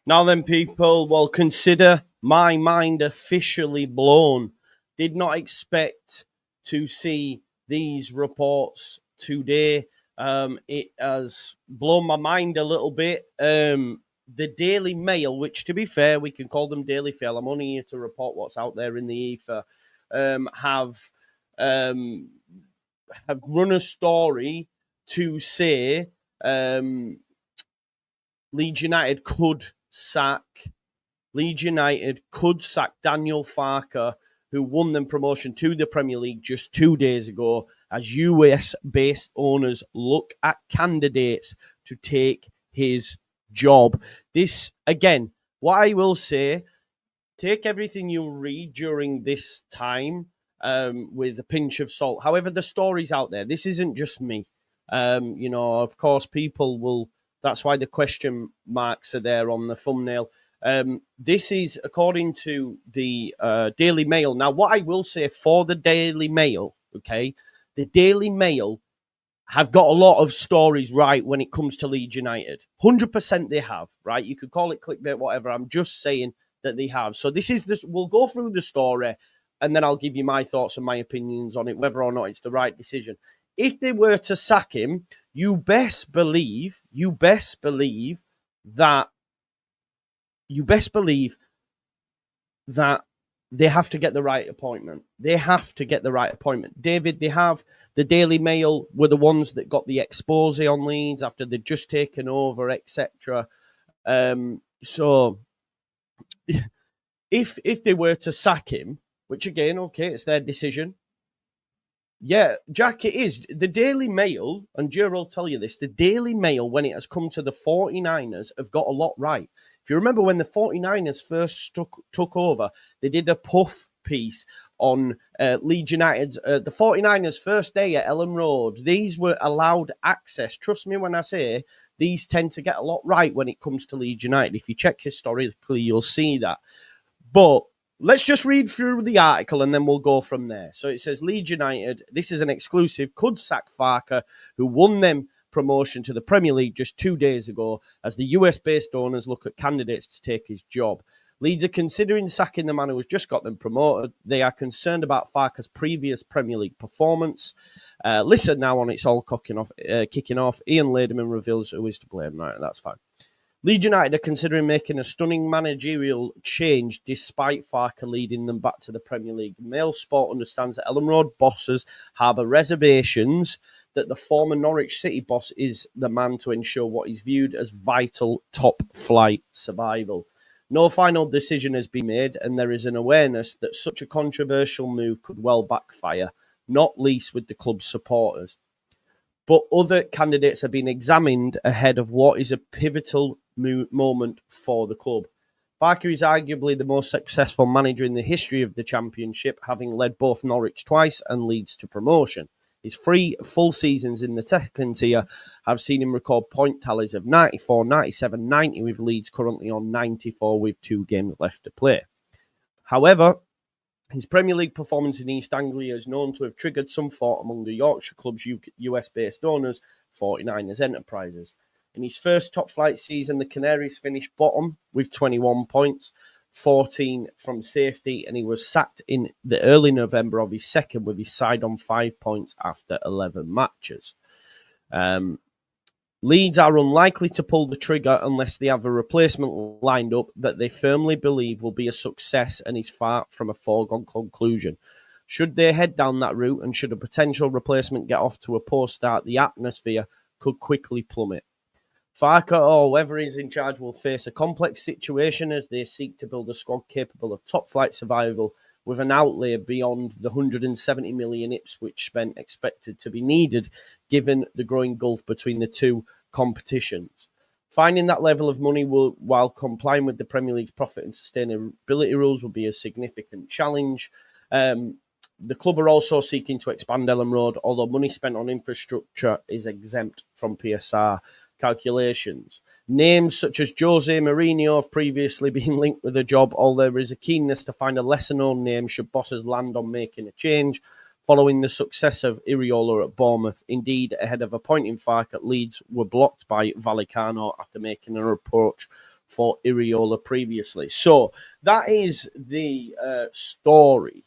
Now then, people, well, consider my mind officially blown. Did not expect to see these reports today. It has blown my mind a little bit. The Daily Mail, which, to be fair, we can call them Daily Mail. I'm only here to report what's out there in the ether. Um, have run a story to say Leeds United could sack Daniel Farker, who won them promotion to the Premier League just 2 days ago, as US-based owners look at candidates to take his job. This, again, what I will say, take everything you read during this time with a pinch of salt. However, the story's out there. This isn't just me. Of course, people will... That's why the question marks are there on the thumbnail. This is according to the Daily Mail. Now, what I will say for the Daily Mail, okay, the Daily Mail have got a lot of stories right when it comes to Leeds United. 100% they have, right? You could call it clickbait, whatever. I'm just saying that they have. So we'll go through the story and then I'll give you my thoughts and my opinions on it, whether or not it's the right decision. If they were to sack him, you best believe that they have to get the right appointment. David, they have the Daily Mail were the ones that got the expose on Leeds after they'd just taken over, etc. So if they were to sack him, which again, okay, it's their decision. Yeah, Jack, it is. The Daily Mail, and Joe will tell you this, the Daily Mail, when it has come to the 49ers, have got a lot right. If you remember when the 49ers first took over, they did a puff piece on Leeds United. The 49ers' first day at Ellen Road, these were allowed access. Trust me when I say these tend to get a lot right when it comes to Leeds United. If you check historically, you'll see that. But let's just read through the article and then we'll go from there. So it says Leeds United, this is an exclusive, could sack Farker, who won them promotion to the Premier League just 2 days ago, as the US-based owners look at candidates to take his job. Leeds are considering sacking the man who has just got them promoted. They are concerned about Farker's previous Premier League performance. Listen now on It's All kicking off. Ian Laderman reveals who is to blame. Right, that's fine. Leeds United are considering making a stunning managerial change despite Farker leading them back to the Premier League. Mail Sport understands that Ellen Road bosses harbour reservations that the former Norwich City boss is the man to ensure what is viewed as vital top-flight survival. No final decision has been made, and there is an awareness that such a controversial move could well backfire, not least with the club's supporters. But other candidates have been examined ahead of what is a pivotal moment for the club. Farker is arguably the most successful manager in the history of the Championship, having led both Norwich twice and Leeds to promotion. His 3 full seasons in the second tier have seen him record point tallies of 94, 97, 90, with Leeds currently on 94 with 2 games left to play. However, his Premier League performance in East Anglia is known to have triggered some thought among the Yorkshire club's US-based owners, 49ers Enterprises. In his first top-flight season, the Canaries finished bottom with 21 points, 14 from safety, and he was sacked in the early November of his second with his side on 5 points after 11 matches. Leeds are unlikely to pull the trigger unless they have a replacement lined up that they firmly believe will be a success and is far from a foregone conclusion. Should they head down that route and should a potential replacement get off to a poor start, the atmosphere could quickly plummet. Farker or whoever is in charge will face a complex situation as they seek to build a squad capable of top-flight survival with an outlay beyond the 170 million Ipswich spent expected to be needed, given the growing gulf between the two competitions. Finding that level of money while complying with the Premier League's profit and sustainability rules will be a significant challenge. The club are also seeking to expand Ellen Road, although money spent on infrastructure is exempt from PSR calculations. Names such as Jose Mourinho have previously been linked with the job, although there is a keenness to find a lesser-known name should bosses land on making a change, following the success of Iriola at Bournemouth. Indeed, ahead of appointing Farke at Leeds, were blocked by Vallecano after making an approach for Iriola previously. So that is the story.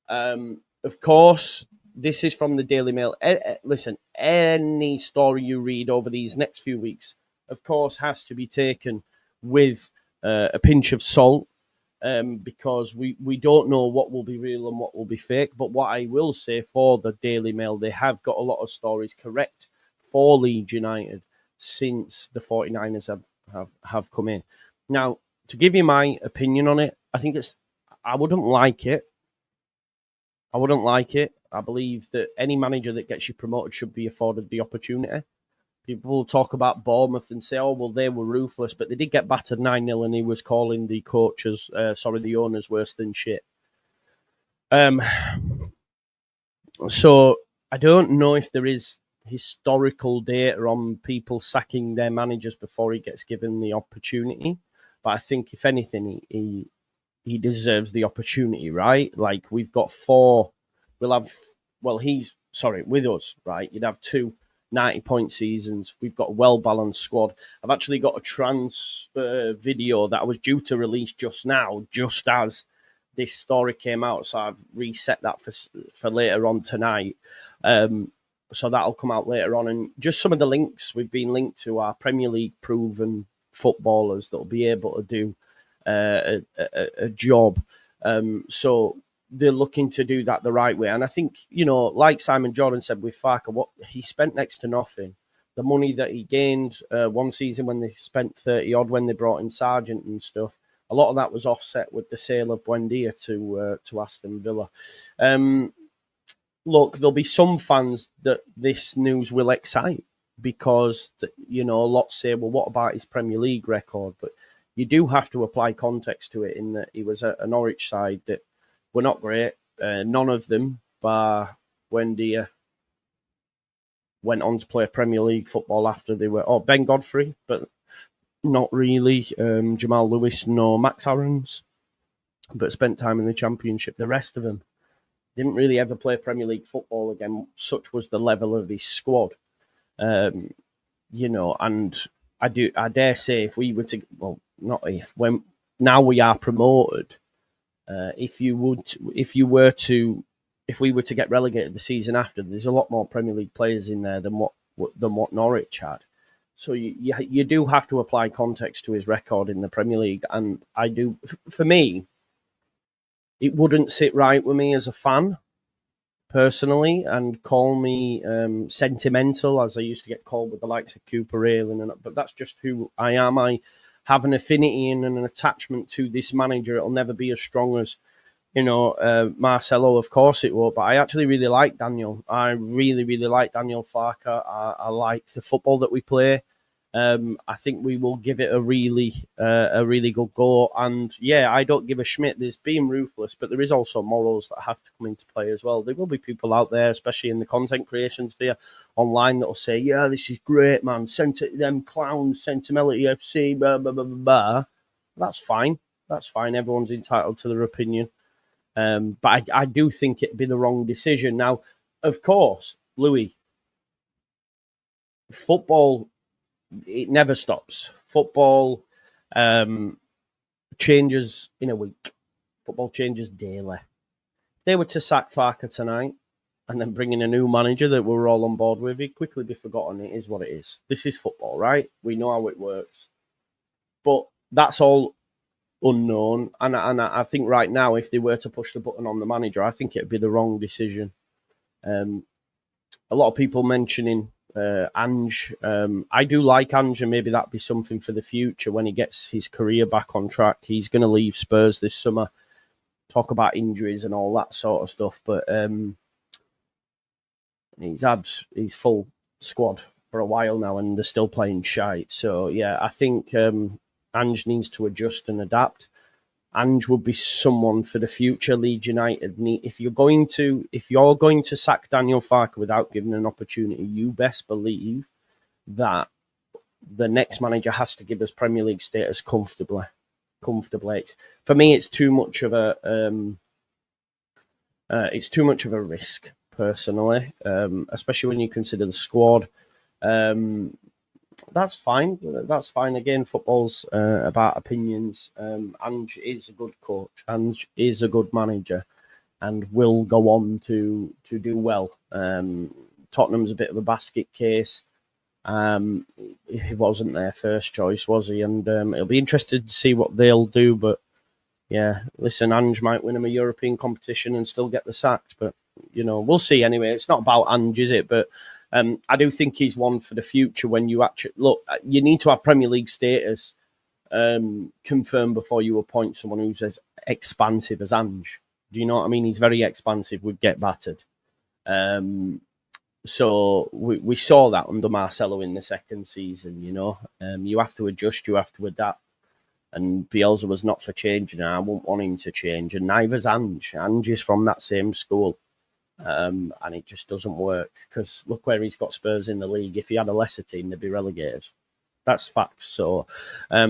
Of course, this is from the Daily Mail. Listen, any story you read over these next few weeks, of course, has to be taken with a pinch of salt, because we don't know what will be real and what will be fake. But what I will say for the Daily Mail, they have got a lot of stories correct for Leeds United since the 49ers have come in. Now, to give you my opinion on it, I wouldn't like it. I wouldn't like it. I believe that any manager that gets you promoted should be afforded the opportunity. People will talk about Bournemouth and say, oh, well, they were ruthless, but they did get battered 9-0 and he was calling the the owners worse than shit. So I don't know if there is historical data on people sacking their managers before he gets given the opportunity. But I think, if anything, he deserves the opportunity, right? Like, we've got four. With us, right? You'd have 2 90-point seasons. We've got a well-balanced squad. I've actually got a transfer video that I was due to release just now, just as this story came out. So I've reset that for later on tonight. So that'll come out later on. And just some of the links we've been linked to are Premier League proven footballers that will be able to do a job. So they're looking to do that the right way. And I think, like Simon Jordan said with Farker, what he spent next to nothing. The money that he gained one season when they spent 30 odd when they brought in Sargent and stuff, a lot of that was offset with the sale of Buendia to Aston Villa. Look, there'll be some fans that this news will excite because, a lot say, well, what about his Premier League record? But you do have to apply context to it, in that he was at a Norwich side that were not great. None of them, bar Buendia, went on to play Premier League football after they were... Oh, Ben Godfrey, but not really. Jamal Lewis, no. Max Aarons, but spent time in the Championship. The rest of them didn't really ever play Premier League football again. Such was the level of his squad. And I dare say, if we were to... Well, not if. When now we are promoted... If we were to get relegated the season after, there's a lot more Premier League players in there than what Norwich had. So you do have to apply context to his record in the Premier League, and I do. For me, it wouldn't sit right with me as a fan, personally, and call me sentimental, as I used to get called with the likes of Cooper Ayling, but that's just who I am. I have an affinity and an attachment to this manager. It'll never be as strong as, Marcelo, of course it will. But I actually really like Daniel. I really, really like Daniel Farker. I like the football that we play. I think we will give it a really good go. And yeah, I don't give a schmidt. There's being ruthless, but there is also morals that have to come into play as well. There will be people out there, especially in the content creation sphere online, that will say, yeah, this is great, man. Send to them clowns, Sentimentality FC, blah, blah, blah, blah, blah. That's fine. That's fine. Everyone's entitled to their opinion. But I do think it'd be the wrong decision. Now, of course, Louis, football, it never stops. Football changes in a week. Football changes daily. If they were to sack Farker tonight and then bring in a new manager that we're all on board with, he'd quickly be forgotten. It is what it is. This is football, right? We know how it works. But that's all unknown. And I think right now, if they were to push the button on the manager, I think it'd be the wrong decision. A lot of people mentioning Ange. I do like Ange, and maybe that'd be something for the future when he gets his career back on track. He's going to leave Spurs this summer. Talk about injuries and all that sort of stuff, but he's had his full squad for a while now, and they're still playing shite. So yeah, I think Ange needs to adjust and adapt. Ange would be someone for the future. Leeds United if you're going to sack Daniel Farker without giving an opportunity, you best believe that the next manager has to give us Premier League status comfortably. For me, it's too much of a risk, personally, especially when you consider the squad. That's fine. That's fine. Again, football's about opinions. Ange is a good coach. Ange is a good manager, and will go on to do well. Tottenham's a bit of a basket case. He wasn't their first choice, was he? And it'll be interesting to see what they'll do. But yeah, listen, Ange might win him a European competition and still get the sacked. But we'll see. Anyway, it's not about Ange, is it? But I do think he's one for the future. When you actually look, you need to have Premier League status confirmed before you appoint someone who's as expansive as Ange. Do you know what I mean? He's very expansive. Would get battered. So we saw that under Marcelo in the second season. You have to adjust. You have to adapt. And Bielsa was not for changing, and I wouldn't want him to change. And neither's Ange. Ange is from that same school. And it just doesn't work, because look where he's got Spurs in the league. If he had a lesser team, they'd be relegated. That's facts. So I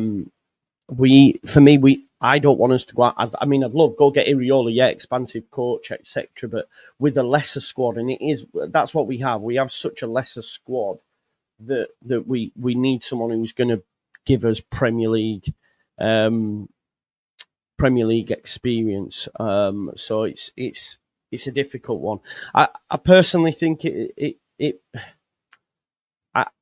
don't want us to go out. I'd love go get Iraola, expansive coach, etc. But with a lesser squad, and that's what we have. We have such a lesser squad that we need someone who's going to give us Premier League experience. So it's a difficult one. I personally think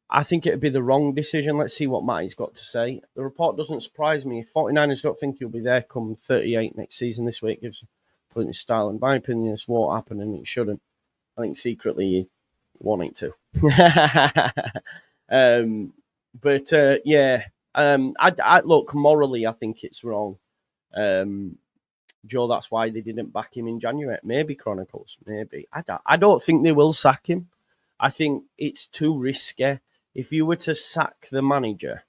I think it would be the wrong decision. Let's see what Matty's got to say. The report doesn't surprise me. If 49ers don't think he'll be there come 38 next season, this week gives plenty of style. In my opinion, this won't happen, and it shouldn't. I think secretly you want it to. I look, morally, I think it's wrong. Joe, that's why they didn't back him in January. Maybe Chronicles, maybe. I don't think they will sack him. I think it's too risky. If you were to sack the manager,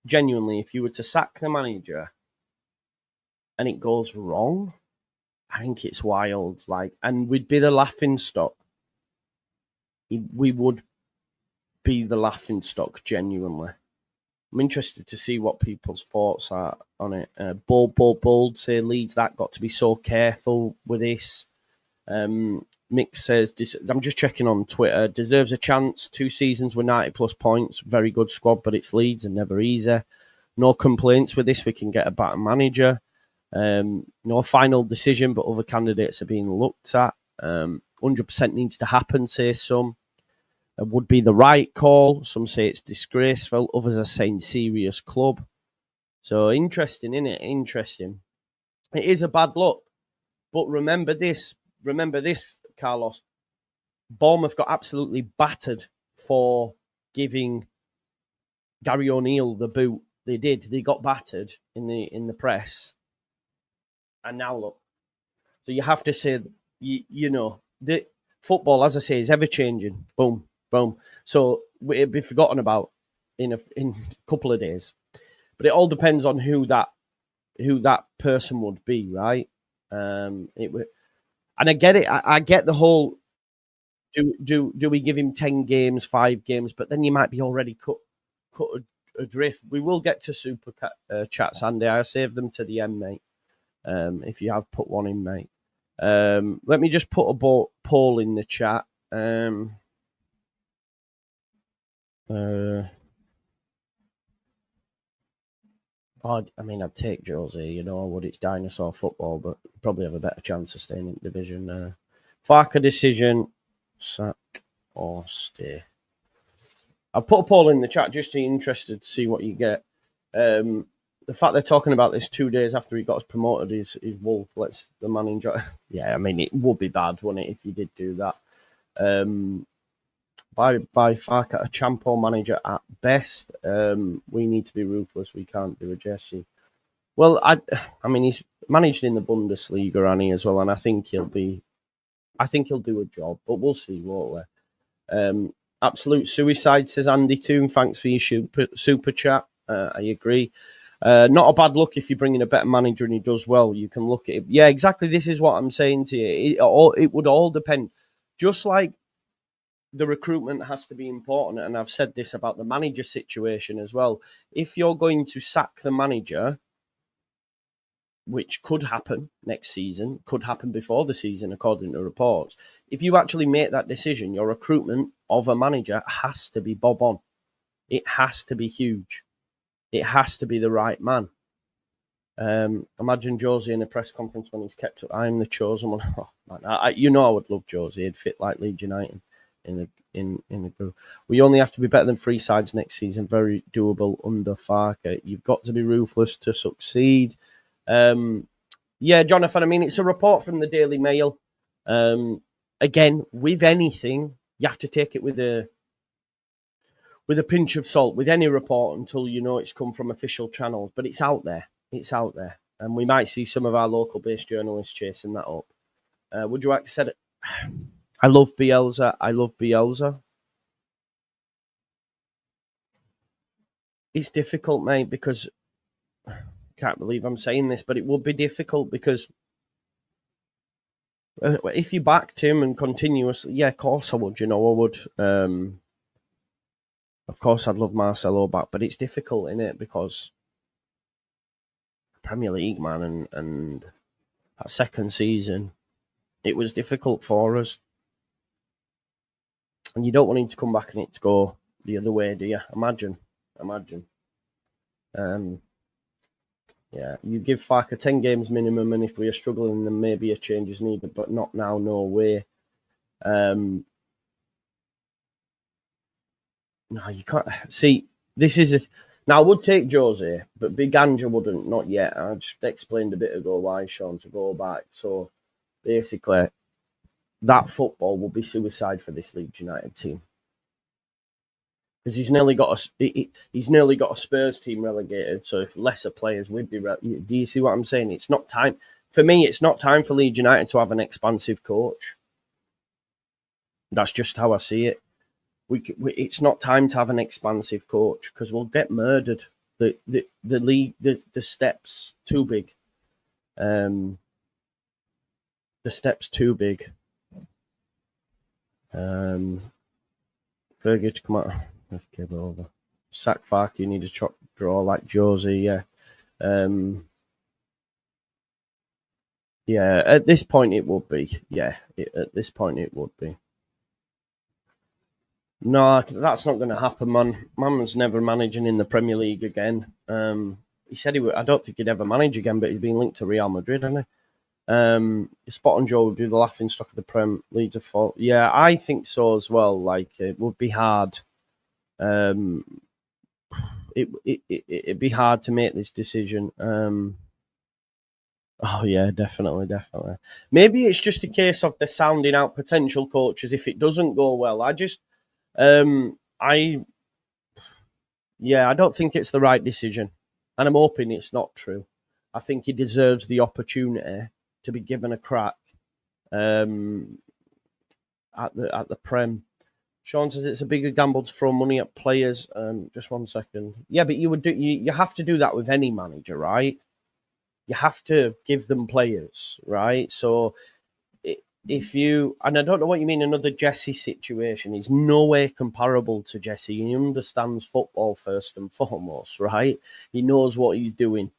genuinely, if you were to sack the manager and it goes wrong, I think it's wild. And we'd be the laughing stock. We would be the laughing stock, genuinely. I'm interested to see what people's thoughts are on it. Bold, say Leeds, that got to be so careful with this. Mick says, I'm just checking on Twitter, deserves a chance. 2 seasons with 90 plus points. Very good squad, but it's Leeds and never easy. No complaints with this. We can get a better manager. No final decision, but other candidates are being looked at. 100% needs to happen, say some. It would be the right call. Some say it's disgraceful. Others are saying serious club. So interesting, isn't it? Interesting. It is a bad look. But remember this, Carlos. Bournemouth got absolutely battered for giving Gary O'Neill the boot. They did. They got battered in the press. And now look. So you have to say, the football, as I say, is ever changing. Boom, boom. So it'll be forgotten about in a couple of days. But it all depends on who that person would be, right? And I get it. I get the whole. Do we give him 10 games, 5 games? But then you might be already cut adrift. We will get to super chats, Andy. I saved them to the end, mate. If you have put one in, mate. Let me just put a poll in the chat. I'd take Josie, I would. It's dinosaur football, but probably have a better chance of staying in the division. Farker decision, sack or stay. I'll put a poll in the chat just to be interested to see what you get. The fact they're talking about this 2 days after he got us promoted is Wolf lets the man enjoy. Yeah, it would be bad, wouldn't it, if you did do that. By Farker, a Champo manager at best. We need to be ruthless. We can't do a Jesse. Well, he's managed in the Bundesliga, Annie, as well, and I think he'll do a job, but we'll see, won't we? Absolute suicide, says Andy Toon. Thanks for your super chat. I agree. Not a bad look if you bring in a better manager and he does well. You can look at it. Yeah, exactly. This is what I'm saying to you. It would all depend. Just like the recruitment has to be important, and I've said this about the manager situation as well. If you're going to sack the manager, which could happen next season, could happen before the season, according to reports, if you actually make that decision, your recruitment of a manager has to be bob on. It has to be huge. It has to be the right man. Imagine Josie in a press conference when he's kept up. I'm the chosen one. Oh, man, I would love Josie. He'd fit like Leeds United in the group. We only have to be better than 3 sides next season. Very doable under Farker. You've got to be ruthless to succeed. Yeah, Jonathan. I mean, it's a report from the Daily Mail. Again, with anything, you have to take it with a pinch of salt. With any report, until you know it's come from official channels. But it's out there. It's out there. And we might see some of our local-based journalists chasing that up. Would you like to say it? I love Bielsa. I love Bielsa. It's difficult, mate, because I can't believe I'm saying this, but it would be difficult because if you backed him and continuously, yeah, of course I would. I would. Of course, I'd love Marcelo back, but it's difficult, innit? Because Premier League, man, and that second season, it was difficult for us. And you don't want him to come back and it to go the other way, do you? Imagine. Yeah, you give Farker 10 games minimum, and if we are struggling, then maybe a change is needed, but not now, no way. No, you can't. See, this is now, I would take Jose, but Big Angel wouldn't, not yet. I just explained a bit ago why, Sean, to go back. So, basically, that football will be suicide for this Leeds United team. Because he's nearly got a Spurs team relegated, so if lesser players would be... Do you see what I'm saying? It's not time... For me, it's not time for Leeds United to have an expansive coach. That's just how I see it. It's not time to have an expansive coach because we'll get murdered. The league, the steps too big. The steps too big. Fergie to come out. Let's give it over. Sack Fark, you need to draw like Josie, yeah. Yeah, at this point it would be. Yeah, at this point it would be. No, that's not going to happen, man. Man's never managing in the Premier League again. He said I don't think he'd ever manage again, but he's been linked to Real Madrid, hasn't he? Spot on Joe would be the laughing stock of the Prem. Leeds are fault. Yeah, I think so as well. Like, it would be hard. It'd be hard to make this decision. Oh yeah, definitely. Maybe it's just a case of they're sounding out potential coaches if it doesn't go well. I don't think it's the right decision, and I'm hoping it's not true. I think he deserves the opportunity to be given a crack at the Prem. Sean says it's a bigger gamble to throw money at players. Just 1 second. Yeah, but you have to do that with any manager, right? You have to give them players, right? So if you, and I don't know what you mean, another Jesse situation. He's no way comparable to Jesse. He understands football first and foremost, right? He knows what he's doing.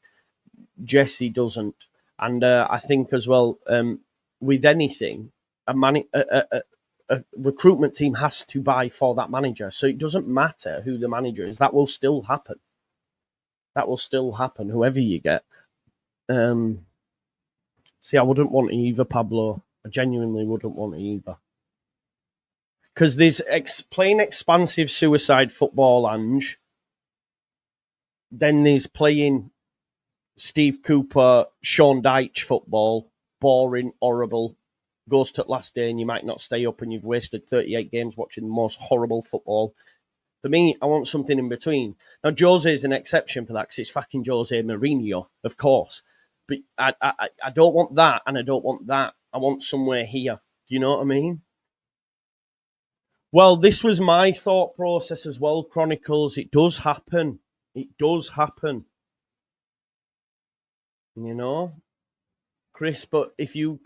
Jesse doesn't. And I think as well, with anything, a recruitment team has to buy for that manager. So it doesn't matter who the manager is. That will still happen. Whoever you get. See, I wouldn't want either, Pablo. I genuinely wouldn't want either. Because there's playing expansive suicide football, Ange. Then there's playing Steve Cooper, Sean Dyche football. Boring, horrible. Goes to the last day and you might not stay up and you've wasted 38 games watching the most horrible football. For me, I want something in between. Now, Jose is an exception for that because it's fucking Jose Mourinho, of course. But I don't want that and I don't want that. I want somewhere here. Do you know what I mean? Well, this was my thought process as well, Chronicles. It does happen. You know? Chris, but if you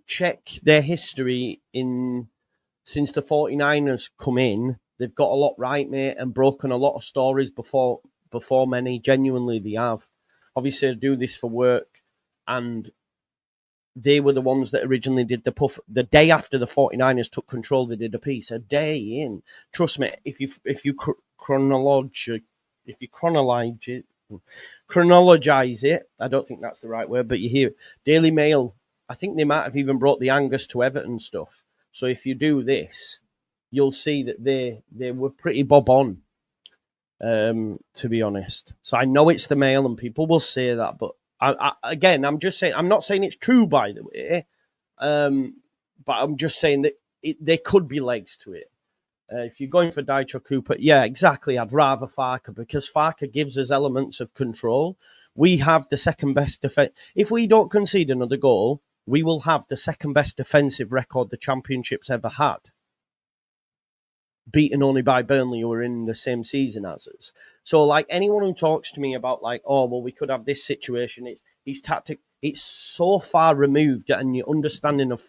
check their history since the 49ers come in, they've got a lot right, mate, and broken a lot of stories before many. Genuinely, they have. Obviously, I do this for work, and they were the ones that originally did the puff. The day after the 49ers took control, they did a piece. A day in. Trust me, if you chronologize it, I don't think that's the right word, but you hear Daily Mail, I think they might have even brought the Angus to Everton stuff. So if you do this, you'll see that they were pretty bob on, to be honest. So I know it's the Mail and people will say that, but again, I'm just saying, I'm not saying it's true, by the way, but I'm just saying that there could be legs to it. If you're going for Dyche or Cooper, yeah, exactly. I'd rather Farke because Farke gives us elements of control. We have the second best defense. If we don't concede another goal, we will have the second best defensive record the Championship's ever had. Beaten only by Burnley, who were in the same season as us. So, like, anyone who talks to me about, like, oh, well, we could have this situation, it's tactic, it's so far removed, and your understanding of,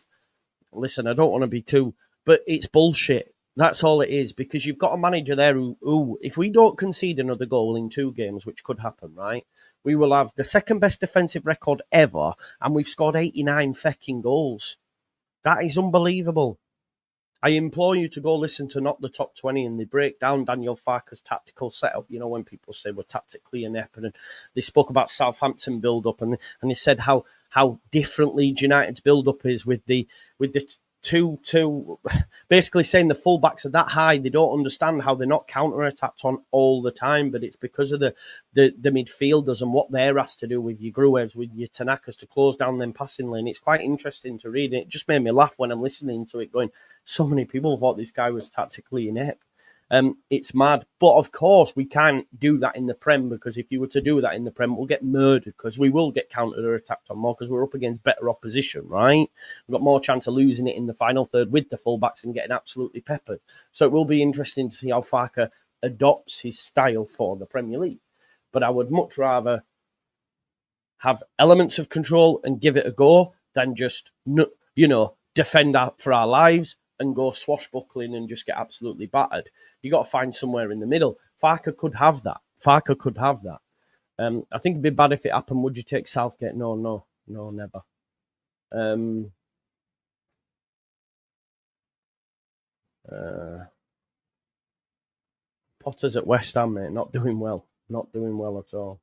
listen, I don't want to be too, but it's bullshit. That's all it is, because you've got a manager there who, if we don't concede another goal in 2 games, which could happen, right, we will have the second best defensive record ever, and we've scored 89 fecking goals. That is unbelievable. I implore you to go listen to Not the Top 20, and they break down Daniel Farke's tactical setup. You know, when people say we're tactically inept, and they spoke about Southampton build-up, and they said how different Leeds United's build-up is with the two, basically saying the fullbacks are that high, they don't understand how they're not counter-attacked on all the time, but it's because of the midfielders and what they're asked to do with your Gruevs, with your Tanakas, to close down them passing lane. It's quite interesting to read. It just made me laugh when I'm listening to it, going, so many people thought this guy was tactically inept. It's mad. But of course, we can't do that in the Prem, because if you were to do that in the Prem, we'll get murdered, because we will get counter-attacked on more, because we're up against better opposition, right? We've got more chance of losing it in the final third with the fullbacks and getting absolutely peppered. So it will be interesting to see how Farke adopts his style for the Premier League. But I would much rather have elements of control and give it a go than just, defend for our lives and go swashbuckling and just get absolutely battered. You got to find somewhere in the middle. Farke could have that. I think it'd be bad if it happened. Would you take Southgate? No, never. Potter's at West Ham, mate. Not doing well at all.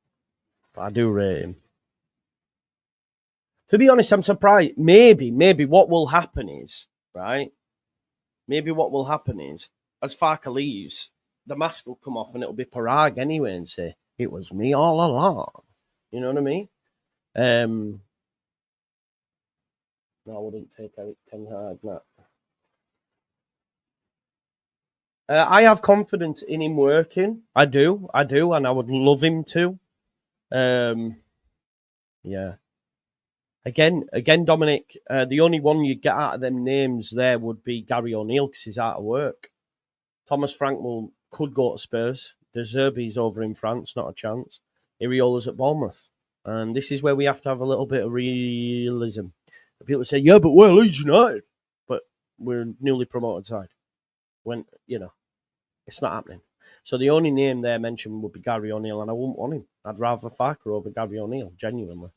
But I do rate him. To be honest, I'm surprised. Maybe what will happen is, right? Maybe what will happen is, as Farke leaves, the mask will come off and it'll be Parag anyway and say, it was me all along. You know what I mean? No, I wouldn't take Eric Ten Hag, no. I have confidence in him working. I do, and I would love him to. Yeah. Again, Dominic, the only one you get out of them names there would be Gary O'Neill, because he's out of work. Thomas Frank could go to Spurs. De Zerbi's over in France, not a chance. Iriola's at Bournemouth. And this is where we have to have a little bit of realism. People say, yeah, but we're Leeds United. But we're a newly promoted side. When, it's not happening. So the only name there mentioned would be Gary O'Neill, and I wouldn't want him. I'd rather Farke over Gary O'Neill, genuinely.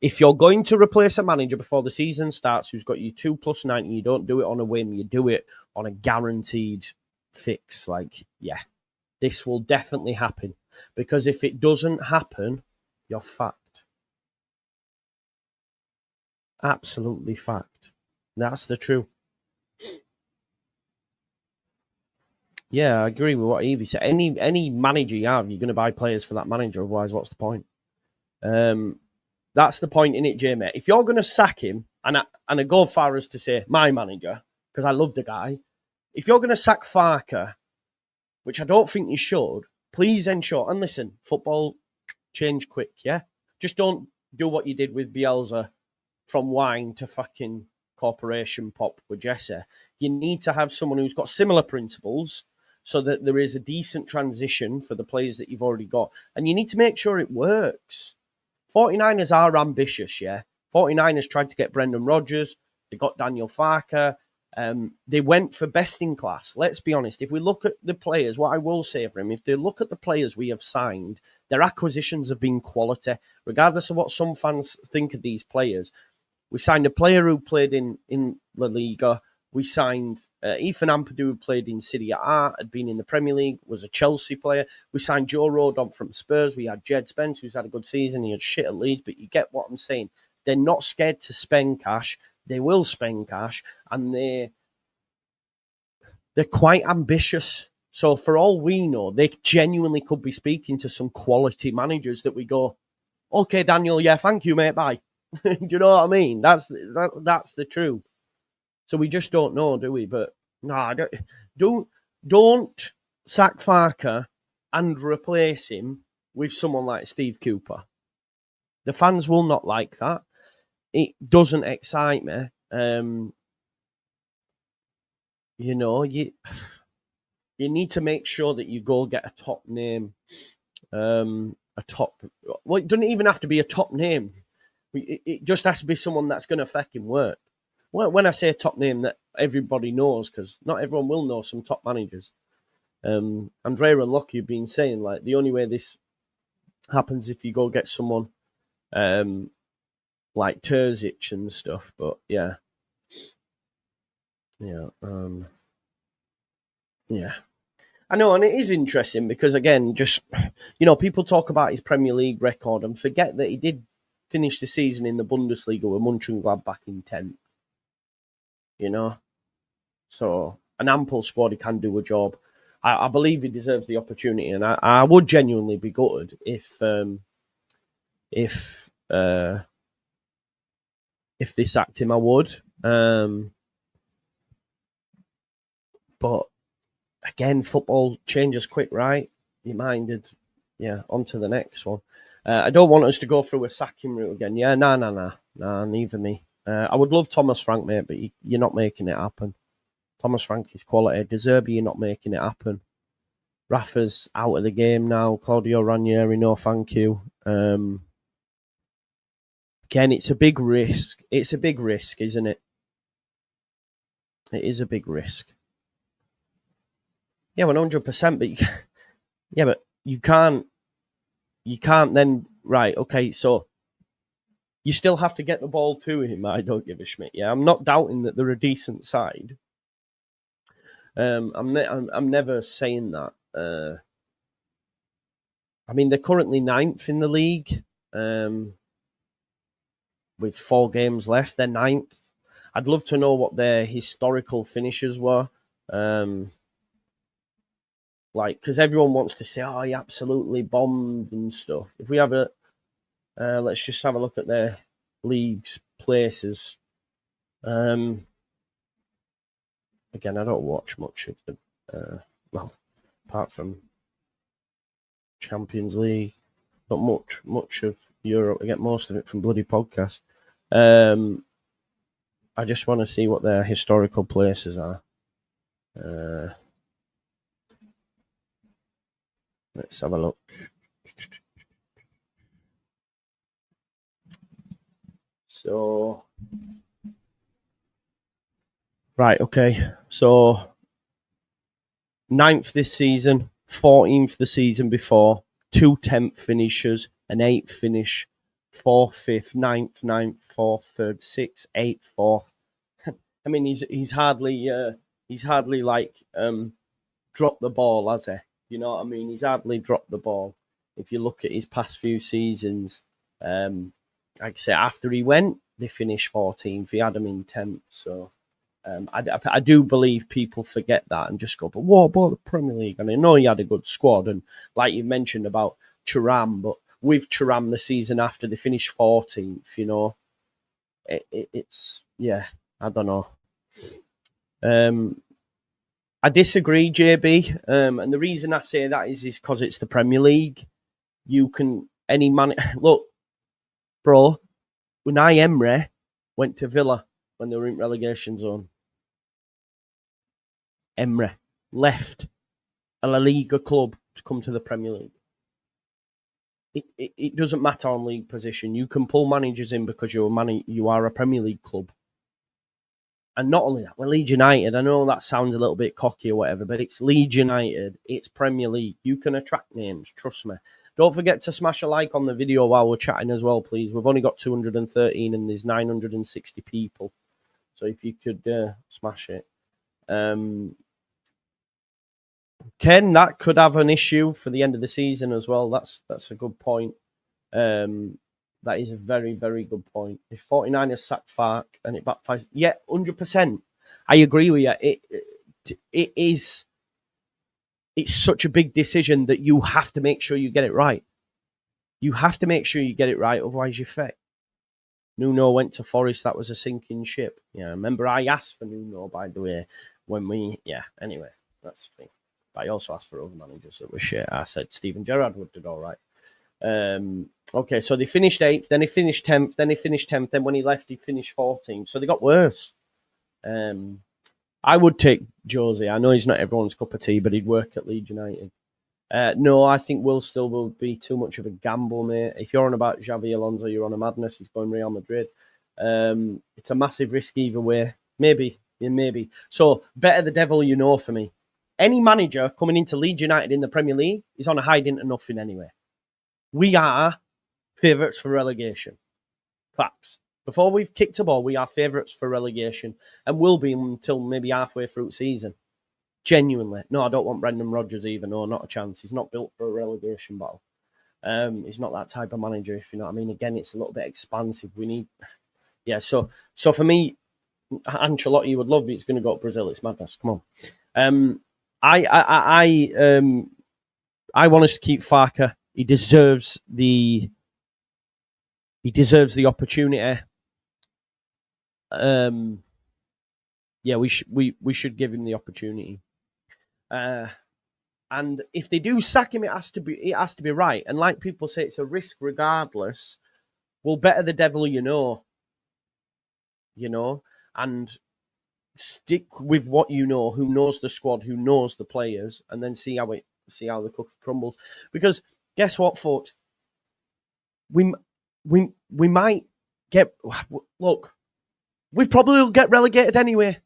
If you're going to replace a manager before the season starts who's got you 2+90, you don't do it on a whim, you do it on a guaranteed fix. This will definitely happen. Because if it doesn't happen, you're fucked. Absolutely fucked. That's the truth. Yeah, I agree with what Evie said. Any manager you have, you're going to buy players for that manager. Otherwise, what's the point? That's the point in it, Jamie. If you're going to sack him, and I go far as to say my manager, because I love the guy, if you're going to sack Farke, which I don't think you should, please ensure, and listen, football change quick, yeah? Just don't do what you did with Bielsa, from wine to fucking corporation pop with Jesse. You need to have someone who's got similar principles so that there is a decent transition for the players that you've already got. And you need to make sure it works. 49ers are ambitious, yeah? 49ers tried to get Brendan Rodgers. They got Daniel Farke. They went for best in class. Let's be honest. If we look at the players, what I will say for him, if they look at the players we have signed, their acquisitions have been quality, regardless of what some fans think of these players. We signed a player who played in La Liga. We signed Ethan Ampadu, who played in Serie A, had been in the Premier League, was a Chelsea player. We signed Joe Rodon from Spurs. We had Jed Spence, who's had a good season. He had shit at Leeds, but you get what I'm saying. They're not scared to spend cash. They will spend cash, and they're quite ambitious. So for all we know, they genuinely could be speaking to some quality managers that we go, okay, Daniel, yeah, thank you, mate, bye. Do you know what I mean? That's the truth. So we just don't know, do we? But no, don't sack Farker and replace him with someone like Steve Cooper. The fans will not like that. It doesn't excite me. You need to make sure that you go get a top name. Well, it doesn't even have to be a top name. It just has to be someone that's going to fucking work. When I say a top name that everybody knows, because not everyone will know some top managers. Andrea and Lockie have been saying, like, the only way this happens if you go get someone like Terzic and stuff. But yeah. Yeah. Yeah. I know, and it is interesting because, again, just, people talk about his Premier League record and forget that he did finish the season in the Bundesliga with Mönchengladbach in 10th. So an ample squad, he can do a job. I believe he deserves the opportunity, and I would genuinely be gutted if they sacked him. I would. But again, football changes quick, right? You minded? Yeah, on to the next one. I don't want us to go through a sacking route again. Yeah, nah, neither me. I would love Thomas Frank, mate, but you're not making it happen. Thomas Frank is quality. De Zerbi, you're not making it happen. Rafa's out of the game now. Claudio Ranieri, no thank you. Again, it's a big risk. It's a big risk, isn't it? It is a big risk. Yeah, 100%. But you can't then, right, okay, so you still have to get the ball to him. I don't give a shit. Yeah, I'm not doubting that they're a decent side. I'm never saying that. I mean, they're currently 9th in the league with 4 games left. They're 9th. I'd love to know what their historical finishes were. Because everyone wants to say, oh, he absolutely bombed and stuff. If we have let's just have a look at their league's places. Again, I don't watch much of the, apart from Champions League, not much of Europe. I get most of it from bloody podcast. I just want to see what their historical places are. Let's have a look. So, right, okay. So, 9th this season, 14th the season before, 2 10th finishes, an 8th finish, 4th, 5th, 9th, 4th, 3rd, 6th, 8th, 4th. I mean, he's hardly dropped the ball, has he? You know what I mean? He's hardly dropped the ball. If you look at his past few seasons, like I say, after he went, they finished 14th. He had him in 10th. So I do believe people forget that and just go, but what about the Premier League? And I know he had a good squad. And like you mentioned about Thuram, but with Thuram the season after, they finished 14th, you know. It's, yeah, I don't know. I disagree, JB. And the reason I say that is because it's the Premier League. You can, any man, look, bro, Unai Emery went to Villa when they were in relegation zone. Emery left a La Liga club to come to the Premier League. It doesn't matter on league position. You can pull managers in because you are a Premier League club. And not only that, we're Leeds United. I know that sounds a little bit cocky or whatever, but it's Leeds United. It's Premier League. You can attract names, trust me. Don't forget to smash a like on the video while we're chatting as well, please. We've only got 213 and there's 960 people. So if you could smash it. Ken, that could have an issue for the end of the season as well. That's a good point. That is a very, very good point. If 49ers sack Fark and it backfires, yeah, 100%. I agree with you. It is. It's such a big decision that you have to make sure you get it right. You have to make sure you get it right, otherwise you fail. Nuno went to Forest. That was a sinking ship. Yeah, remember I asked for Nuno, by the way, when we. Yeah. Anyway, that's the thing. But I also asked for other managers that were shit. I said Steven Gerrard would do all right. Okay, so they finished 8th, then he finished 10th, then he finished 10th, then when he left, he finished 14th. So they got worse. I would take Josie. I know he's not everyone's cup of tea, but he'd work at Leeds United. No, I think Will still will be too much of a gamble, mate. If you're on about Xabi Alonso, you're on a madness. He's going Real Madrid. It's a massive risk either way. Maybe. So, better the devil you know for me. Any manager coming into Leeds United in the Premier League is on a hide into nothing anyway. We are favourites for relegation. Facts. Before we've kicked a ball, we are favourites for relegation and will be until maybe halfway through the season. Genuinely. No, I don't want Brendan Rodgers either. No, not a chance. He's not built for a relegation battle. He's not that type of manager, if you know what I mean. Again, it's a little bit expansive. We need... Yeah, so for me, Ancelotti would love me. He's going to go to Brazil. It's madness. Come on. I want us to keep Farke. He deserves the opportunity. Yeah, we should give him the opportunity. And if they do sack him, it has to be right. And like people say, it's a risk regardless. Well, better the devil you know, and stick with what you know, who knows the squad, who knows the players, and then see how the cookie crumbles. Because guess what, folks? We might get... Look, we probably will get relegated anyway.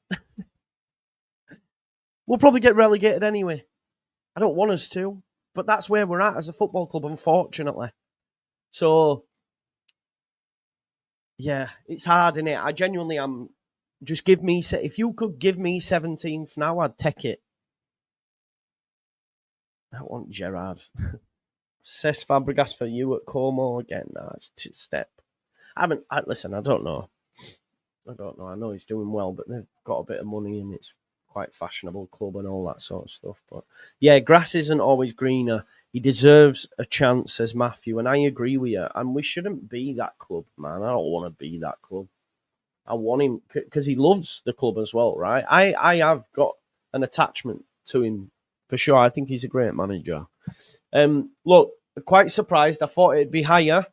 We'll probably get relegated anyway. I don't want us to, but that's where we're at as a football club, unfortunately. So, yeah, it's hard, innit? I genuinely am... Just give me... If you could give me 17th now, I'd take it. I want Gerrard. Cesc Fabregas for you at Como again. No, it's a step. Listen, I don't know. I know he's doing well, but they've got a bit of money and it's quite fashionable club and all that sort of stuff. But yeah, grass isn't always greener. He deserves a chance, says Matthew, and I agree with you. And we shouldn't be that club, man. I don't want to be that club. I want him because he loves the club as well, right? I have got an attachment to him for sure. I think he's a great manager. Look, quite surprised. I thought it'd be higher.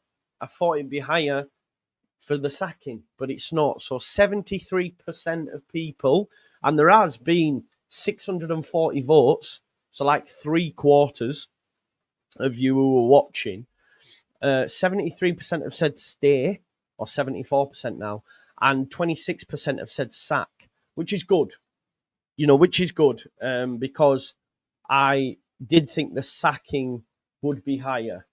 For the sacking, but it's not. So 73% of people, and there has been 640 votes, so like 3/4 of you who were watching, 73% have said stay, or 74% now, and 26% have said sack, which is good. Because I did think the sacking would be higher.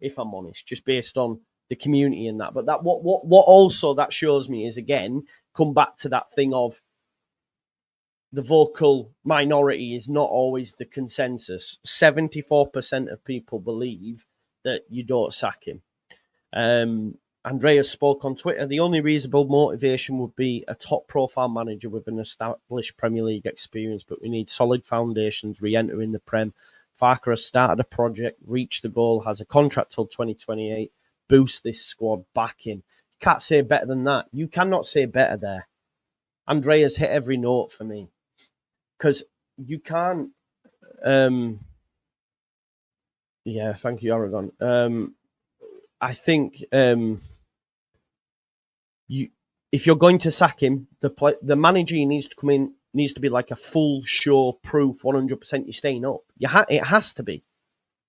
If I'm honest, just based on the community and that. But that what also that shows me is, again, come back to that thing of the vocal minority is not always the consensus. 74% of people believe that you don't sack him. Andreas spoke on Twitter. The only reasonable motivation would be a top-profile manager with an established Premier League experience, but we need solid foundations, re-entering the Prem. Farke has started a project, reached the goal, has a contract till 2028, boost this squad back in. You can't say better than that. You cannot say better there. Andreas hit every note for me. Because you can't... yeah, thank you, Aragon. I think if you're going to sack him, the manager needs to come in, needs to be like a full show proof 100% you're staying up. It has to be.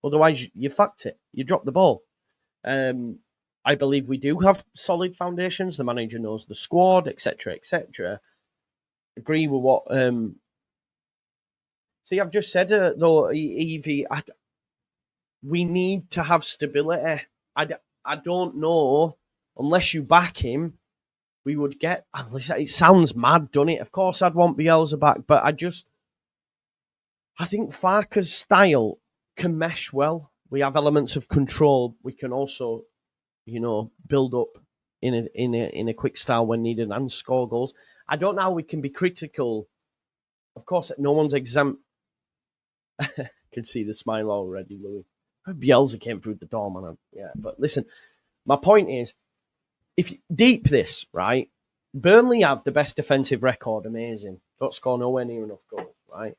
Otherwise, you fucked it. You dropped the ball. I believe we do have solid foundations. The manager knows the squad, etc., etc. Agree with what... See, I've just said, though, Evie, we need to have stability. I don't know, unless you back him, we would get... It sounds mad, doesn't it? Of course I'd want Bielsa back, but I think Farke's style can mesh well. We have elements of control. We can also, build up in a quick style when needed and score goals. I don't know how we can be critical. Of course, no one's exempt. I can see the smile already, Louis. Bielsa came through the door, man. Yeah, but listen, my point is, if you deep this, right, Burnley have the best defensive record, amazing. Don't score nowhere near enough goals, right?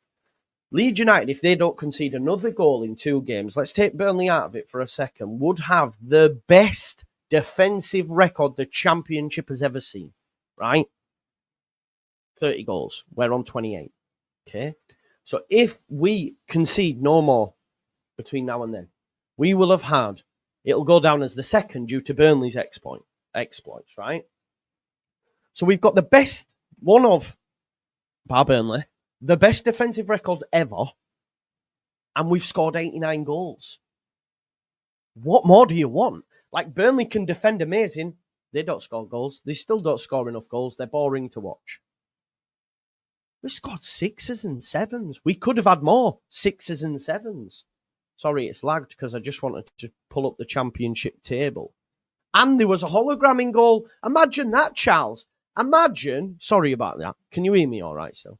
Leeds United, if they don't concede another goal in 2 games, let's take Burnley out of it for a second, would have the best defensive record the Championship has ever seen, right? 30 goals. We're on 28, okay? So if we concede no more between now and then, we will have had, it'll go down as the second due to Burnley's exploits, right? So we've got the best, one of, bar Burnley, the best defensive records ever, and we've scored 89 goals. What more do you want? Like, Burnley can defend amazing. They don't score goals. They still don't score enough goals. They're boring to watch. We scored 6s and 7s. We could have had more 6s and 7s. Sorry, it's lagged because I just wanted to pull up the Championship table. And there was a hologramming goal. Imagine that, Charles. Imagine. Sorry about that. Can you hear me all right still?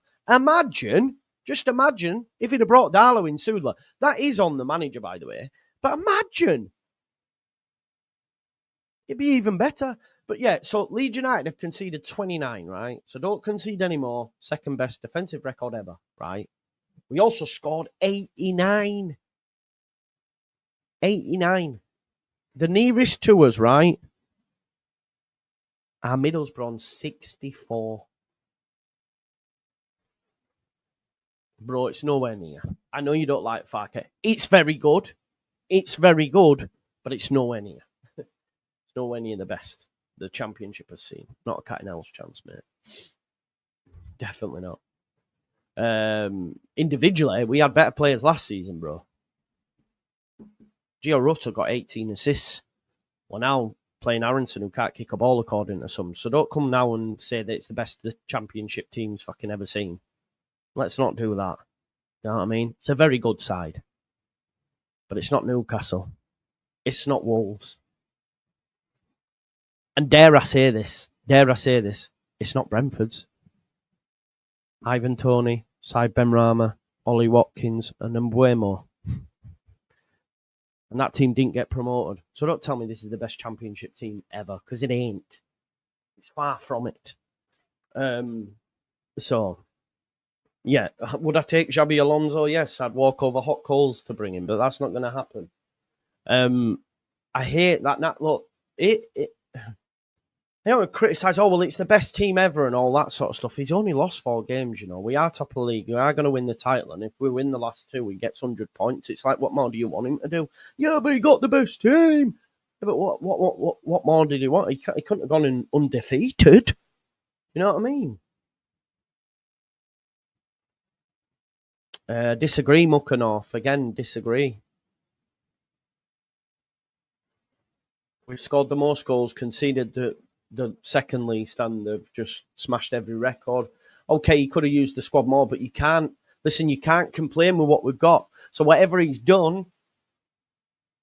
Just imagine if he'd have brought Darlow in Sudler. That is on the manager, by the way. But imagine. It'd be even better. But yeah, so Leeds United have conceded 29, right? So don't concede anymore. Second best defensive record ever, right? We also scored 89. 89. The nearest to us, right? Our Middlesbrough on 64. Bro, it's nowhere near. I know you don't like Farke. It's very good. It's very good, but it's nowhere near. It's nowhere near the best the Championship has seen. Not a cat and owl's chance, mate. Definitely not. Individually, we had better players last season, bro. Gio Russo got 18 assists. We're now playing Aronson, who can't kick a ball according to some. So don't come now and say that it's the best the Championship team's fucking ever seen. Let's not do that. You know what I mean? It's a very good side. But it's not Newcastle. It's not Wolves. And dare I say this, it's not Brentford's. Ivan Toney, Said Benrahma, Ollie Watkins, and Mbuemo. And that team didn't get promoted. So don't tell me this is the best Championship team ever, because it ain't. It's far from it. So, yeah. Would I take Xabi Alonso? Yes, I'd walk over hot coals to bring him, but that's not going to happen. I hate that. Look, I don't criticise, it's the best team ever and all that sort of stuff. He's only lost 4 games, you know. We are top of the league. We are going to win the title. And if we win the last 2, he gets 100 points. It's like, what more do you want him to do? Yeah, but he got the best team. Yeah, but what more did he want? He couldn't have gone in undefeated. You know what I mean? Disagree, Muckenhoff. Again, disagree. We've scored the most goals, conceded the second least, and they've just smashed every record. Okay, he could have used the squad more, but you can't complain with what we've got. So whatever he's done,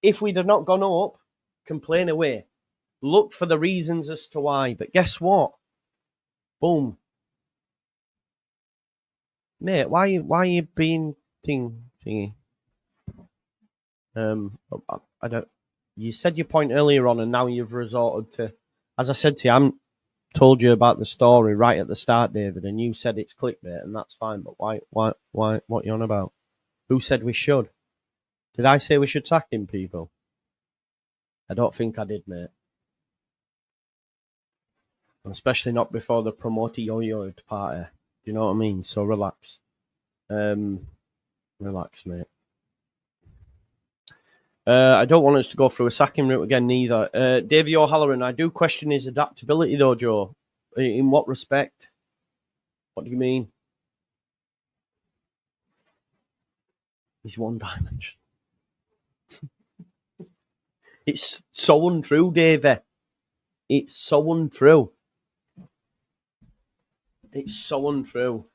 if we'd have not gone up, complain away. Look for the reasons as to why. But guess what? Boom. Mate, why are you being thingy? I don't. You said your point earlier on, and now you've resorted to. As I said to you, I haven't told you about the story right at the start, David, and you said it's clickbait, and that's fine. But why? What are you on about? Who said we should? Did I say we should sack him, people? I don't think I did, mate. Especially not before the promoter yo-yo party. Do you know what I mean? So relax. Relax, mate. I don't want us to go through a sacking route again, neither. Davey O'Halloran, I do question his adaptability, though, Joe. In what respect? What do you mean? He's one dimension. It's so untrue, Davey. It's so untrue. It's so untrue.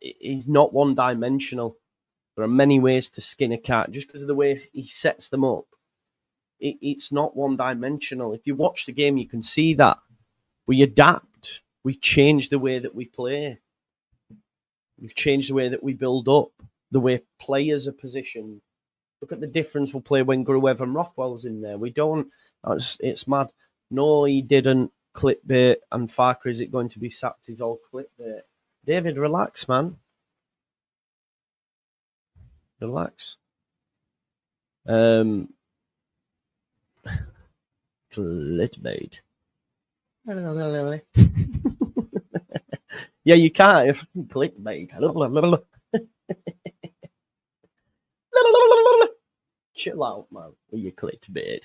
He's not one-dimensional. There are many ways to skin a cat. Just because of the way he sets them up, it's not one-dimensional. If you watch the game, you can see that. We adapt. We change the way that we play. We've changed the way that we build up, the way players are positioned. Look at the difference we'll play when Gruev and Rothwell's in there. We don't. It's mad. No, he didn't. Clickbait. And Farker, is it going to be sacked? He's all clickbait. David, relax, man. Relax. Clickbait. Yeah, you can't. If clickbait. Chill out, man. With your clickbait.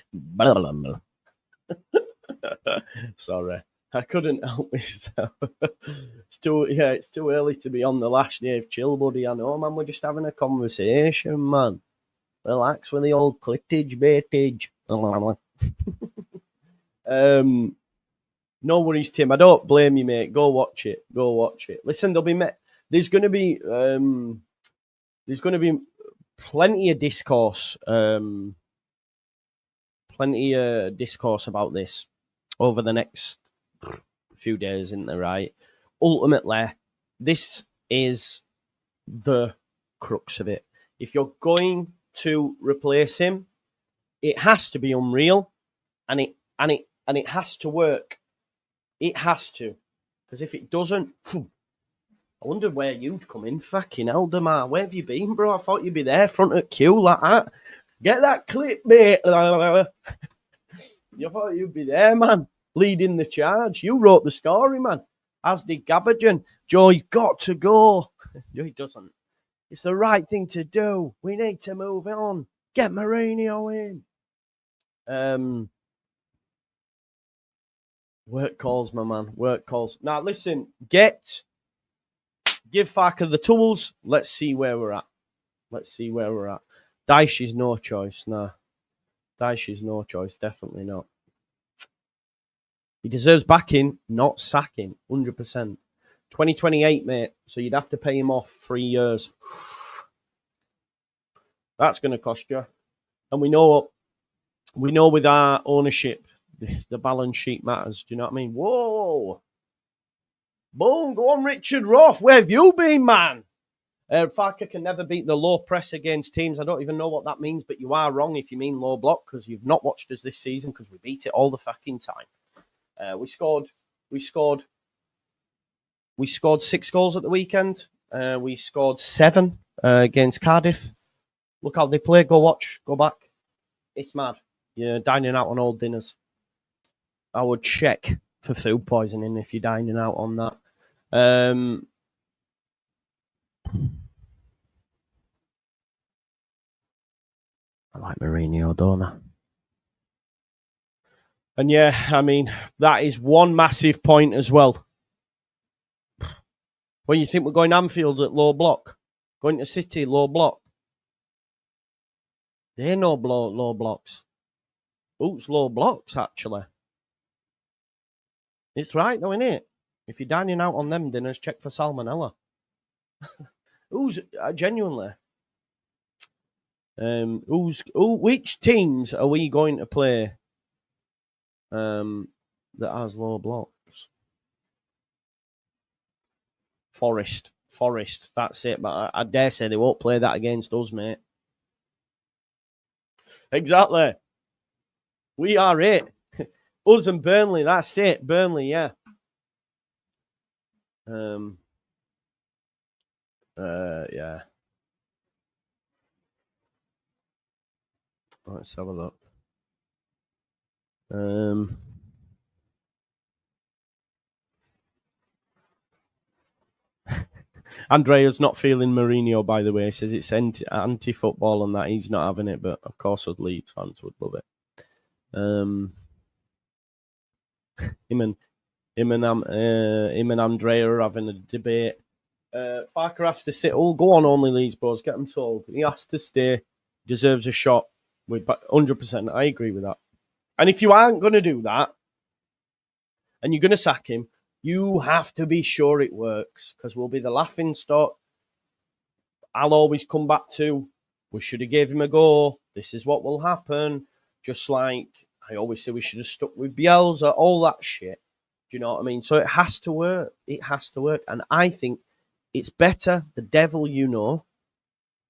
Sorry, I couldn't help myself. It's too early to be on the last day of chill, buddy. I know, man. We're just having a conversation, man. Relax with the old clickage, baitage. No worries, Tim. I don't blame you, mate. Go watch it. Go watch it. Listen, there's going to be plenty of discourse. Plenty of discourse about this over the next few days, isn't there, right? Ultimately, this is the crux of it. If you're going to replace him, it has to be unreal, and it has to work. It has to, because if it doesn't, I wonder where you'd come in. Fucking hell, Demar, where have you been, bro? I thought you'd be there, front of queue like that. Get that clip, mate. You thought you'd be there, man, leading the charge. You wrote the story, man, as did Gabbardine. Joe, he's got to go. No, he doesn't. It's the right thing to do. We need to move on. Get Mourinho in. Work calls, my man. Work calls. Now, listen, give Farker the tools. Let's see where we're at. Dyche is no choice. Nah. Dyche is no choice. Definitely not. He deserves backing, not sacking. 100%. 2028, mate. So you'd have to pay him off 3 years. That's going to cost you. And we know with our ownership, the balance sheet matters. Do you know what I mean? Whoa. Boom. Go on, Richard Roth. Where have you been, man? Farker can never beat the low press against teams. I don't even know what that means, but you are wrong if you mean low block, because you've not watched us this season, because we beat it all the fucking time. We scored 6 goals at the weekend. We scored 7 against Cardiff. Look how they play. Go watch. Go back. It's mad. You're dining out on old dinners. I would check for food poisoning if you're dining out on that. I like Mourinho, don't I? And yeah, I mean, that is one massive point as well. When you think we're going Anfield at low block, going to City, low block. They're no low blocks. Oops, low blocks, actually. It's right, though, isn't it? If you're dining out on them dinners, check for salmonella. Genuinely? Which teams are we going to play that has low blocks? Forest, that's it. But I dare say they won't play that against us, mate. Exactly. We are it. Us and Burnley, that's it. Burnley, yeah. Yeah. Let's have a look. Andrea's not feeling Mourinho, by the way. He says it's anti-football and that he's not having it, but of course, us Leeds fans would love it. Him and Andrea are having a debate. Parker has to sit. Oh, go on, only Leeds bros. Get him told. He has to stay. Deserves a shot. With 100%. I agree with that. And if you aren't going to do that, and you're going to sack him, you have to be sure it works, because we'll be the laughing stock. I'll always come back to, we should have gave him a go. This is what will happen. Just like I always say, we should have stuck with Bielsa, all that shit. Do you know what I mean? So it has to work. It has to work. And I think it's better, the devil you know.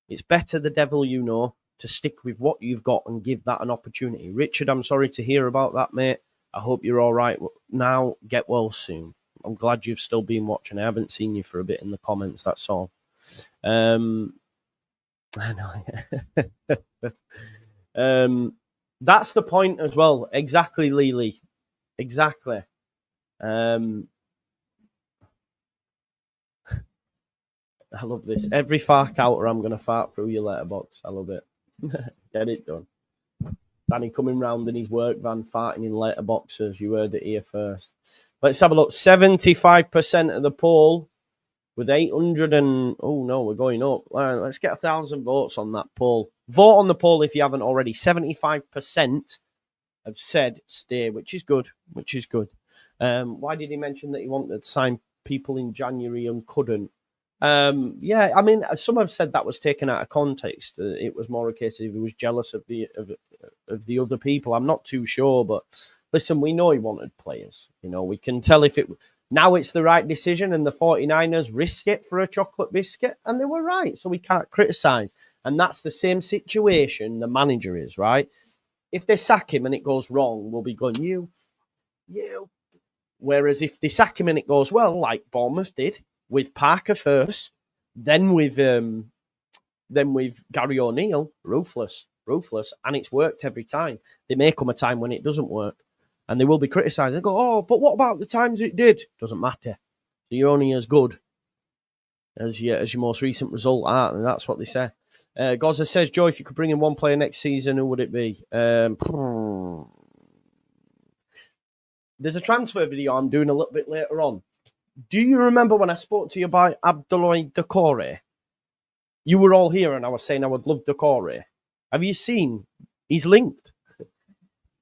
It's better, the devil you know, to stick with what you've got and give that an opportunity. Richard, I'm sorry to hear about that, mate. I hope you're all right now. Get well soon. I'm glad you've still been watching. I haven't seen you for a bit in the comments, that's all. I know. That's the point as well. Exactly, Lily. Exactly. I love this. Every fart outer, I'm going to fart through your letterbox. I love it. Get it done. Danny coming round in his work van, farting in letterboxes. You heard it here first. Let's have a look. 75% of the poll with 800 and... Oh, no, we're going up. Let's get 1,000 votes on that poll. Vote on the poll if you haven't already. 75% have said stay, which is good. Which is good. Why did he mention that he wanted to sign people in January and couldn't? Yeah, I mean, some have said that was taken out of context. It was more a case of he was jealous of the other people. I'm not too sure, but listen, we know he wanted players. You know, we can tell if now it's the right decision, and the 49ers risk it for a chocolate biscuit, and they were right, so we can't criticise. And that's the same situation the manager is, right? If they sack him and it goes wrong, we'll be going, you. Whereas if they sack him and it goes well, like Bournemouth did, with Parker first, then with Gary O'Neill, ruthless, and it's worked every time. There may come a time when it doesn't work, and they will be criticised. They go, oh, but what about the times it did? Doesn't matter. So you're only as good as your most recent result, aren't they? That's what they say. Goza says, Joe, if you could bring in one player next season, who would it be? There's a transfer video I'm doing a little bit later on. Do you remember when I spoke to you about Abdoulaye Doucouré? You were all here and I was saying I would love Doucouré. Have you seen? He's linked.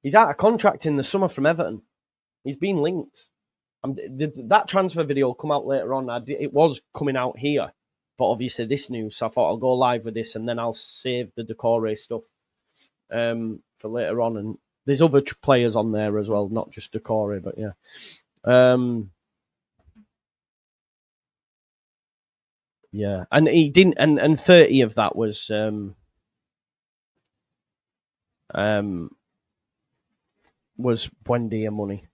He's out of contract in the summer from Everton. He's been linked. That transfer video will come out later on. It was coming out here, but obviously this news, so I thought I'll go live with this and then I'll save the Doucouré stuff for later on. And there's other players on there as well, not just Doucouré, but yeah. Yeah, and he didn't, and 30 of that was Buendia money.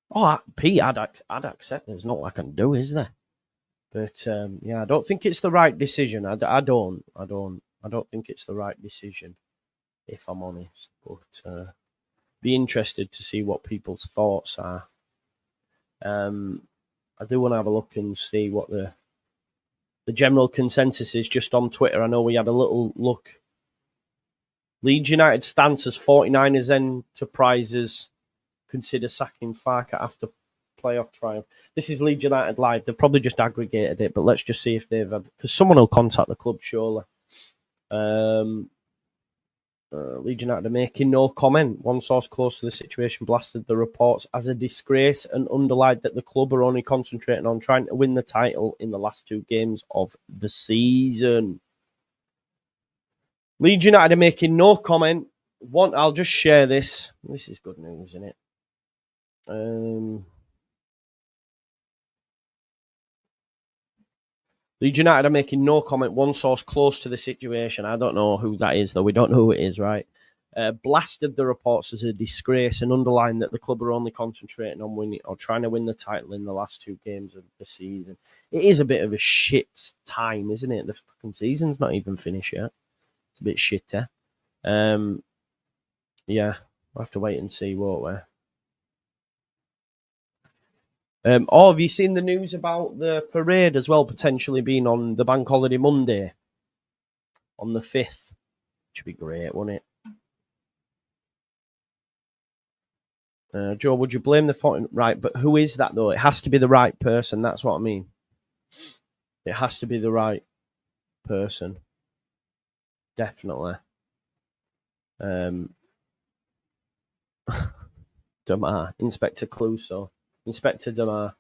Oh, Pete, I'd accept. There's nothing I can do, is there? But yeah, I don't think it's the right decision. I don't think it's the right decision, if I'm honest. But be interested to see what people's thoughts are. I do want to have a look and see what the general consensus is just on Twitter. I know we had a little look. Leeds United stance as 49ers enterprises consider sacking Farke after playoff triumph. This is Leeds United Live. They've probably just aggregated it, but let's just see if they've had... Because someone will contact the club, surely. Leeds United are making no comment. One source close to the situation blasted the reports as a disgrace and underlined that the club are only concentrating on trying to win the title in the last 2 games of the season. Leeds United are making no comment. I'll just share this. This is good news, isn't it? Leeds United are making no comment. One source close to the situation, I don't know who that is, though. We don't know who it is, right? Blasted the reports as a disgrace and underlined that the club are only concentrating on winning or trying to win the title in the last 2 games of the season. It is a bit of a shit time, isn't it? The fucking season's not even finished yet. It's a bit shitter. Yeah, we'll have to wait and see, won't we? Oh, have you seen the news about the parade as well, potentially being on the bank holiday Monday, on the 5th? Should be great, wouldn't it? Joe, would you blame the 14? Right, but who is that though? It has to be the right person. That's what I mean. It has to be the right person. Definitely. Damar, Inspector Clouseau, Inspector Damar.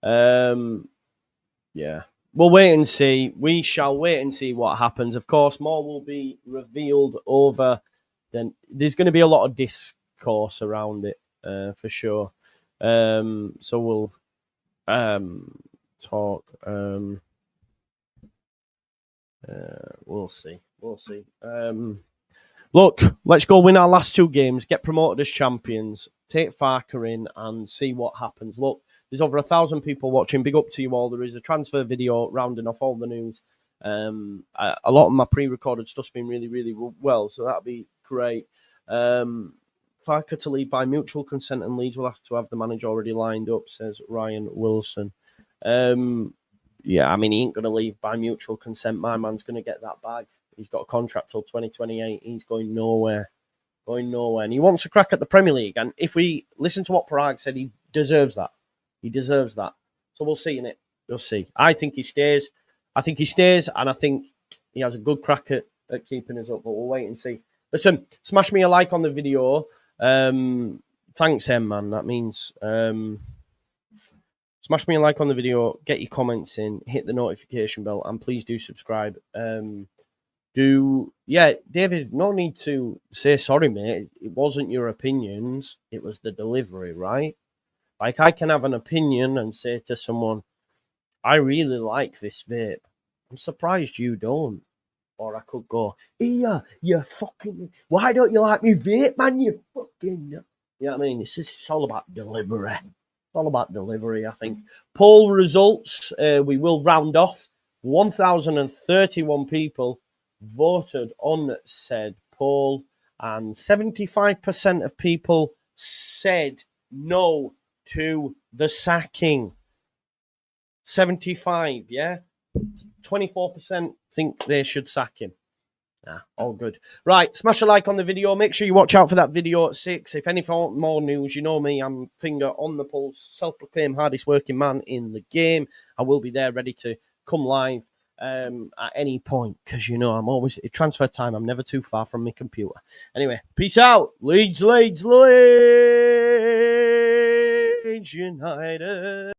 Yeah, we'll wait and see. We shall wait and see what happens. Of course, more will be revealed over. Then there's going to be a lot of discourse around it for sure. So we'll talk. We'll see. We'll see. Look, let's go win our last 2 games, get promoted as champions, take Farker in and see what happens. Look, there's over 1,000 people watching. Big up to you all. There is a transfer video rounding off all the news. A lot of my pre-recorded stuff's been really, really well, so that'll be great. Farker to leave by mutual consent and Leeds will have to have the manager already lined up, says Ryan Wilson. Yeah, I mean, he ain't going to leave by mutual consent. My man's going to get that bag. He's got a contract till 2028. He's going nowhere. And he wants a crack at the Premier League. And if we listen to what Parag said, he deserves that. So we'll see in it. We'll see. I think he stays. And I think he has a good crack at keeping us up. But we'll wait and see. Listen, smash me a like on the video. Thanks, Em, man. That means... Smash me a like on the video. Get your comments in. Hit the notification bell. And please do subscribe. David, no need to say sorry, mate. It wasn't your opinions. It was the delivery, right? Like, I can have an opinion and say to someone, I really like this vape. I'm surprised you don't. Or I could go, yeah, you fucking, why don't you like me vape, man? You fucking, you know what I mean? It's all about delivery. It's all about delivery, I think. Poll results, we will round off. 1,031 people voted on said poll, and 75% of people said no to the sacking. 75, yeah? 24% think they should sack him. All good. Right, smash a like on the video. Make sure you watch out for that video at 6. If any more news, you know me, I'm finger on the pulse, self-proclaimed hardest working man in the game. I will be there ready to come live at any point, because, you know, I'm always at transfer time. I'm never too far from my computer. Anyway, peace out. Leeds United.